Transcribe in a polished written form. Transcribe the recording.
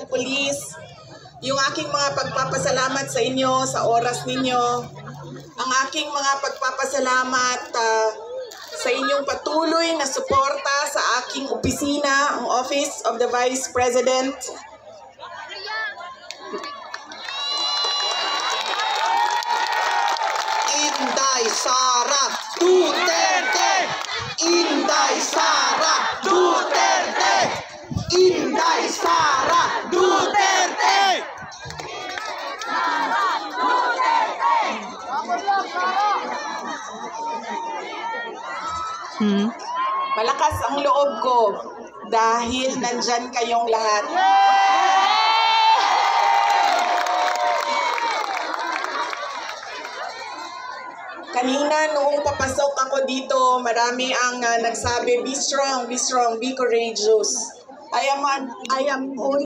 Police, yung aking mga pagpapasalamat sa inyo sa oras ninyo, ang aking mga pagpapasalamat sa inyong patuloy na suporta sa aking opisina, ang Office of the Vice President. Inday Sara Duterte! Inday Sara Duterte! Inday Sara Duterte! Malakas ang loob ko dahil nandyan kayong lahat. Kanina noong papasok ako dito, marami ang nagsabi, be strong, be courageous. I am only